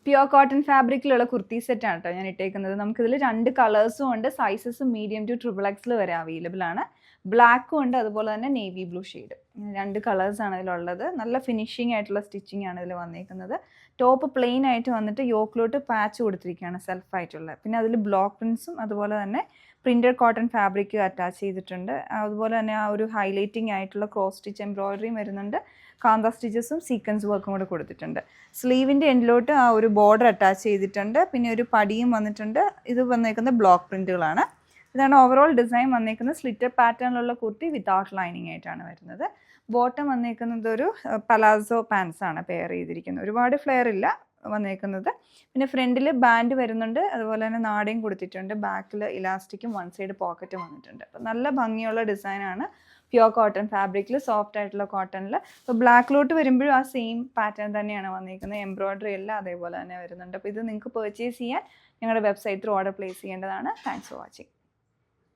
Pure cotton ഫാബ്രിക്കിലുള്ള kurti സെറ്റാണ് കേട്ടോ ഞാൻ ഇട്ടേക്കുന്നത്. നമുക്കിതിൽ 2 കളേഴ്സും ഉണ്ട്. സൈസസും മീഡിയം ടു XXL വരെ അവൈലബിൾ ആണ്. ബ്ലാക്കും ഉണ്ട്, അതുപോലെ തന്നെ നേവി ബ്ലൂ ഷെയ്ഡ്. 2 കളേഴ്സാണ് ഇതിലുള്ളത്. നല്ല ഫിനിഷിംഗ് ആയിട്ടുള്ള സ്റ്റിച്ചിങ് ആണ് ഇതിൽ വന്നേക്കുന്നത്. ടോപ്പ് പ്ലെയിൻ ആയിട്ട് വന്നിട്ട് യോക്കിലോട്ട് പാച്ച് കൊടുത്തിരിക്കുകയാണ് സെൽഫായിട്ടുള്ള. പിന്നെ അതിൽ ബ്ലോക്ക് പ്രിൻസും അതുപോലെ തന്നെ പ്രിൻറ്റഡ് കോട്ടൺ ഫാബ്രിക് അറ്റാച്ച് ചെയ്തിട്ടുണ്ട്. അതുപോലെ തന്നെ ആ ഒരു ഹൈലൈറ്റിംഗ് ആയിട്ടുള്ള ക്രോസ് സ്റ്റിച്ച് എംബ്രോയിഡറിയും വരുന്നുണ്ട്. കാന്ത സ്റ്റിച്ചസും സീക്വൻസ് വർക്കും കൂടെ കൊടുത്തിട്ടുണ്ട്. സ്ലീവിൻ്റെ എൻഡിലോട്ട് ആ ഒരു ബോർഡർ അറ്റാച്ച് ചെയ്തിട്ടുണ്ട്. പിന്നെ ഒരു പടിയും വന്നിട്ടുണ്ട്. ഇത് വന്നേക്കുന്ന ബ്ലോക്ക് പ്രിൻറ്റുകളാണ്. ഇതാണ് ഓവറോൾ ഡിസൈൻ വന്നേക്കുന്നത്. സ്ലിറ്റർ പാറ്റേണിലുള്ള കുർത്തി വിത്തൗട്ട് ലൈനിങ് ആയിട്ടാണ് വരുന്നത്. ബോട്ടം വന്നേക്കുന്നത് ഒരു പലാസോ പാൻസ് ആണ് പെയർ ചെയ്തിരിക്കുന്നത്. ഒരുപാട് ഫ്ലെയർ ഇല്ല വന്നേക്കുന്നത്. പിന്നെ ഫ്രണ്ടിൽ ബാൻഡ് വരുന്നുണ്ട്, അതുപോലെ തന്നെ നാടയും കൊടുത്തിട്ടുണ്ട്. ബാക്കിൽ ഇലാസ്റ്റിക്കും 1 സൈഡ് പോക്കറ്റും വന്നിട്ടുണ്ട്. അപ്പം നല്ല ഭംഗിയുള്ള ഡിസൈനാണ്. പ്യുവർ കോട്ടൺ ഫാബ്രിക്കിൽ, സോഫ്റ്റ് ആയിട്ടുള്ള കോട്ടണിൽ. അപ്പോൾ ബ്ലാക്കിലോട്ട് വരുമ്പോഴും ആ സെയിം പാറ്റേൺ തന്നെയാണ് വന്നിരിക്കുന്നത്. എംബ്രോയിഡറി എല്ലാം അതേപോലെ തന്നെ വരുന്നുണ്ട്. അപ്പോൾ ഇത് നിങ്ങൾക്ക് പർച്ചേസ് ചെയ്യാൻ ഞങ്ങളുടെ വെബ്സൈറ്റ് ത്രൂ ഓർഡർ പ്ലേസ് ചെയ്യേണ്ടതാണ്. Thanks for watching.